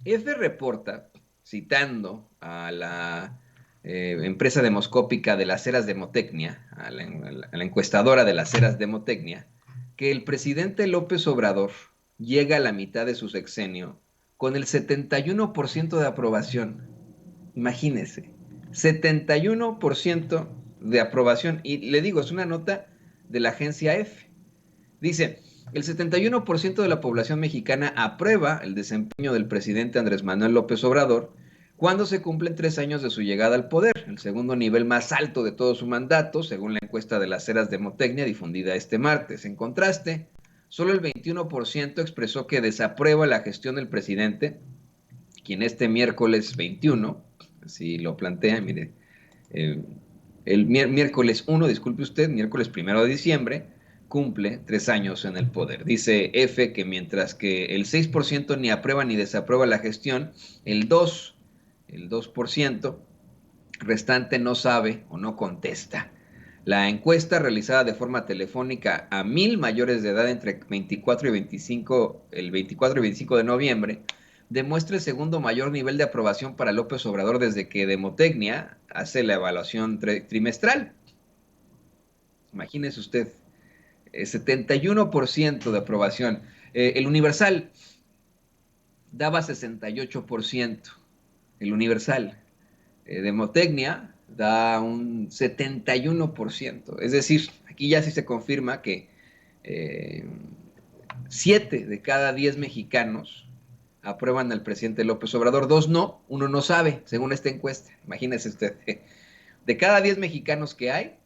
F reporta, citando a la empresa demoscópica de las Heras Demotecnia, a la encuestadora de las Heras Demotecnia, que el presidente López Obrador llega a la mitad de su sexenio con el 71% de aprobación. Imagínese, 71% de aprobación. Y le digo, es una nota de la agencia F. Dice, el 71% de la población mexicana aprueba el desempeño del presidente Andrés Manuel López Obrador cuando se cumplen 3 años de su llegada al poder, el segundo nivel más alto de todo su mandato, según la encuesta de las Heras Demotecnia difundida este martes. En contraste, solo el 21% expresó que desaprueba la gestión del presidente, quien este miércoles 21, así lo plantea, mire, eh, el miércoles 1, disculpe usted, miércoles 1 de diciembre, cumple 3 años en el poder. Dice F que mientras que el 6% ni aprueba ni desaprueba la gestión, el 2, el 2% restante no sabe o no contesta. La encuesta realizada de forma telefónica a 1,000 mayores de edad entre 24 y 25, el 24 y 25 de noviembre, demuestra el segundo mayor nivel de aprobación para López Obrador desde que Demotecnia hace la evaluación trimestral. Imagínese usted, 71% de aprobación. El Universal daba 68%. El Universal. Demotecnia da un 71%. Es decir, aquí ya sí se confirma que eh, 7 de cada 10 mexicanos aprueban al presidente López Obrador, 2 no, uno no sabe, según esta encuesta. Imagínese usted, de cada 10 mexicanos que hay,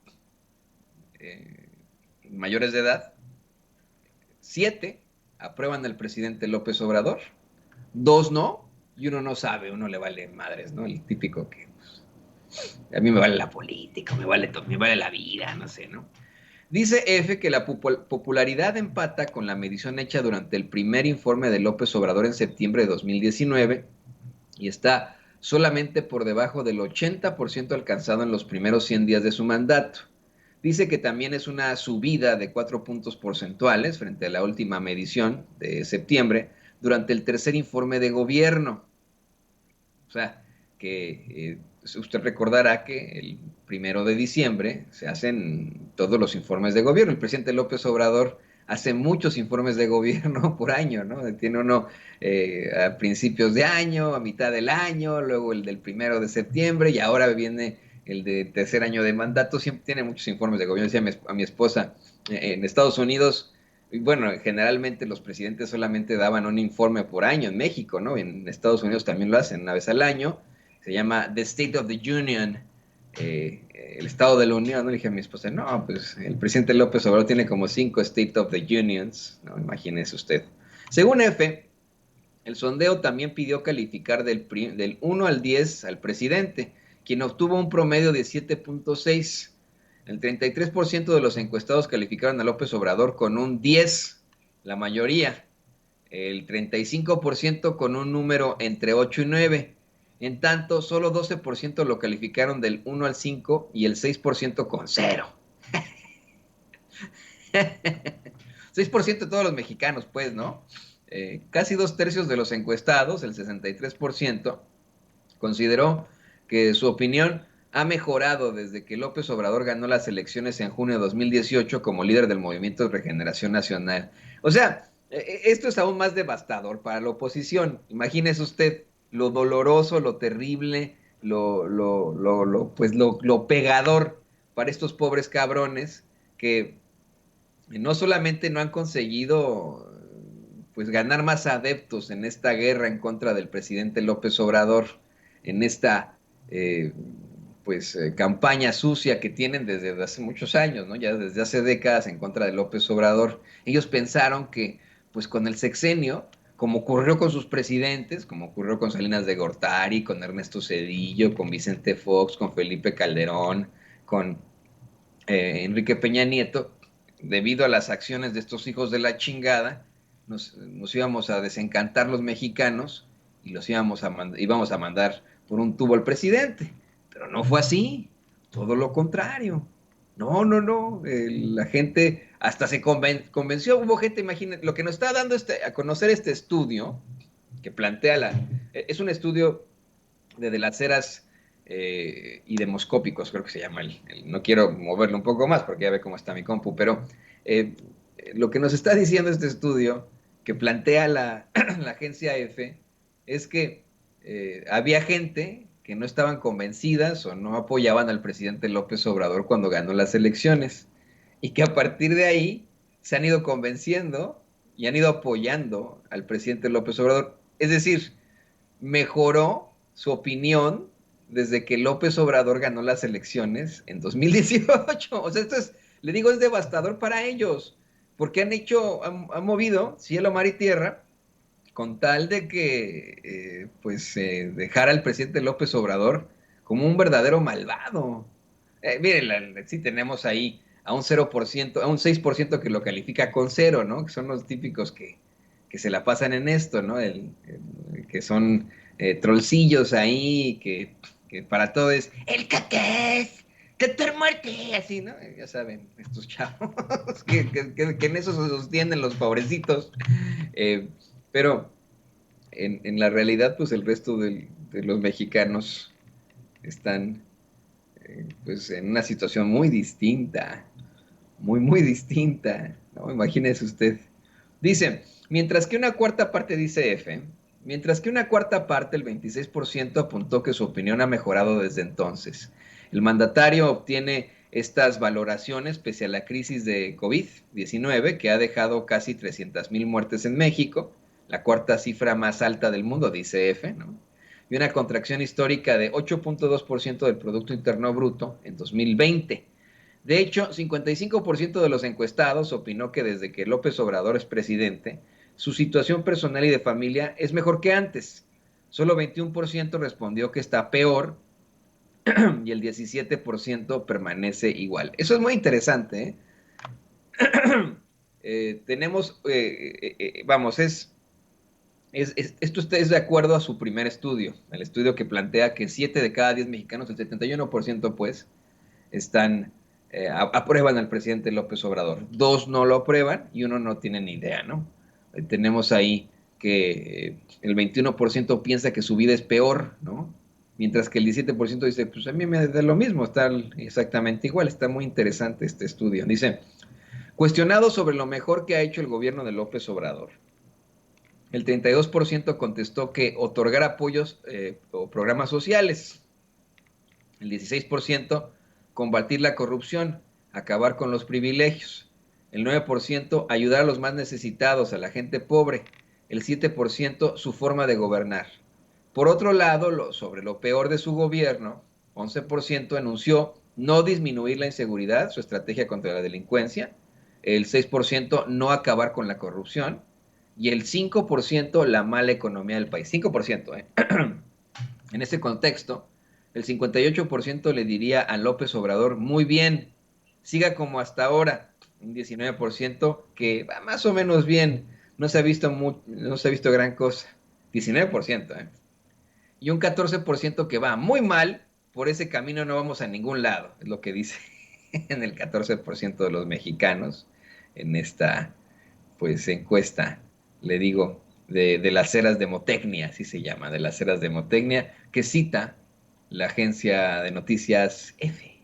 eh, mayores de edad, 7 aprueban al presidente López Obrador, 2 no, y uno no sabe, uno le vale madres, ¿no? El típico que a mí me vale la política, me vale la vida, no sé, ¿no? Dice F que la popularidad empata con la medición hecha durante el primer informe de López Obrador en septiembre de 2019 y está solamente por debajo del 80% alcanzado en los primeros 100 días de su mandato. Dice que también es una subida de 4 puntos porcentuales frente a la última medición de septiembre durante el tercer informe de gobierno. O sea, que usted recordará que el 1 de diciembre se hacen todos los informes de gobierno. El presidente López Obrador hace muchos informes de gobierno por año, ¿no? Tiene uno a principios de año, a mitad del año, luego el del 1 de septiembre y ahora viene el de tercer año de mandato. Siempre tiene muchos informes de gobierno. Decía a mi esposa, en Estados Unidos bueno, generalmente los presidentes solamente daban un informe por año en México, ¿no? En Estados Unidos también lo hacen una vez al año. Se llama The State of the Union, el Estado de la Unión, ¿no? Le dije a mi esposa, no, pues el presidente López Obrador tiene como 5 State of the Unions, ¿no? Imagínese usted. Según F, el sondeo también pidió calificar del 1 al 10 al presidente, quien obtuvo un promedio de 7.6. El 33% de los encuestados calificaron a López Obrador con un 10, la mayoría. El 35% con un número entre 8 y 9. En tanto, solo 12% lo calificaron del 1 al 5 y el 6% con 0. 6% de todos los mexicanos, pues, ¿no? Casi 2/3 de los encuestados, el 63%, consideró que su opinión ha mejorado desde que López Obrador ganó las elecciones en junio de 2018 como líder del Movimiento de Regeneración Nacional. O sea, esto es aún más devastador para la oposición. Imagínese usted lo doloroso, lo terrible, lo pegador para estos pobres cabrones que no solamente no han conseguido pues ganar más adeptos en esta guerra en contra del presidente López Obrador, en esta campaña sucia que tienen desde hace muchos años, ¿no? Ya desde hace décadas en contra de López Obrador. Ellos pensaron que pues con el sexenio, como ocurrió con sus presidentes, como ocurrió con Salinas de Gortari, con Ernesto Zedillo, con Vicente Fox, con Felipe Calderón, con Enrique Peña Nieto, debido a las acciones de estos hijos de la chingada, nos íbamos a desencantar los mexicanos y íbamos a mandar por un tubo al presidente. Pero no fue así, todo lo contrario. No, no, no, la gente hasta se convenció, hubo gente, imagínate, lo que nos está dando a conocer este estudio que plantea Es un estudio de las ceras y demoscópicos, creo que se llama. No quiero moverlo un poco más porque ya ve cómo está mi compu, pero eh, lo que nos está diciendo este estudio que plantea la agencia EFE es que había gente que no estaban convencidas o no apoyaban al presidente López Obrador cuando ganó las elecciones y que a partir de ahí se han ido convenciendo y han ido apoyando al presidente López Obrador. Es decir, mejoró su opinión desde que López Obrador ganó las elecciones en 2018. O sea, le digo, es devastador para ellos, porque han movido cielo, mar y tierra con tal de que, dejar al presidente López Obrador como un verdadero malvado. Miren, sí tenemos ahí a un 0%, a un 6% que lo califica con cero, ¿no? Que son los típicos que se la pasan en esto, ¿no? Que son trollcillos ahí, que para todo es, el que es, que muerte, así, ¿no? Ya saben, estos chavos, que en eso se sostienen los pobrecitos. Eh, pero en la realidad, pues el resto de los mexicanos están pues en una situación muy distinta, muy distinta, ¿no? Imagínese usted. Dice, mientras que una cuarta parte dice F, mientras que una cuarta parte, el 26%, apuntó que su opinión ha mejorado desde entonces. El mandatario obtiene estas valoraciones pese a la crisis de COVID-19 que ha dejado casi 300,000 muertes en México, la cuarta cifra más alta del mundo, dice F, ¿no? Y una contracción histórica de 8.2% del Producto Interno Bruto en 2020. De hecho, 55% de los encuestados opinó que desde que López Obrador es presidente, su situación personal y de familia es mejor que antes. Solo 21% respondió que está peor y el 17% permanece igual. Eso es muy interesante, ¿eh? Tenemos, vamos, esto es de acuerdo a su primer estudio, el estudio que plantea que 7 de cada 10 mexicanos, el 71% pues, están, aprueban al presidente López Obrador. Dos no lo aprueban y uno no tiene ni idea, ¿no? Tenemos ahí que el 21% piensa que su vida es peor, ¿no? Mientras que el 17% dice, pues a mí me da lo mismo, está exactamente igual. Está muy interesante este estudio. Dice, cuestionado sobre lo mejor que ha hecho el gobierno de López Obrador, el 32% contestó que otorgar apoyos o programas sociales. El 16% combatir la corrupción, acabar con los privilegios. El 9% ayudar a los más necesitados, a la gente pobre. El 7% su forma de gobernar. Por otro lado, sobre lo peor de su gobierno, 11% anunció no disminuir la inseguridad, su estrategia contra la delincuencia. El 6% no acabar con la corrupción. Y el 5% la mala economía del país. 5%, ¿eh? En ese contexto, el 58% le diría a López Obrador, muy bien, siga como hasta ahora. Un 19% que va más o menos bien, no se ha visto gran cosa. 19%, ¿eh? Y un 14% que va muy mal, por ese camino no vamos a ningún lado, es lo que dice en el 14% de los mexicanos en esta pues encuesta, le digo, de las ceras de Motecnia, así se llama, de las ceras de Motecnia, que cita la agencia de noticias F.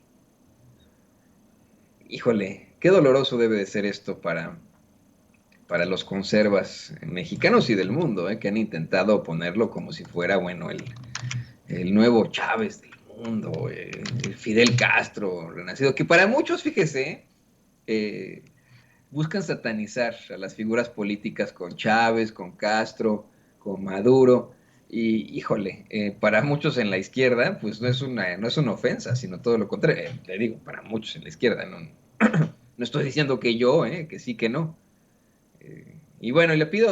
Híjole, qué doloroso debe de ser esto para los conservas mexicanos y del mundo, que han intentado ponerlo como si fuera, bueno, el nuevo Chávez del mundo, el Fidel Castro renacido, que para muchos, fíjese, buscan satanizar a las figuras políticas con Chávez, con Castro, con Maduro. Y híjole, para muchos en la izquierda, pues no es una ofensa, sino todo lo contrario. Le digo, para muchos en la izquierda, no, no estoy diciendo que yo, que sí, que no. Y bueno, le pido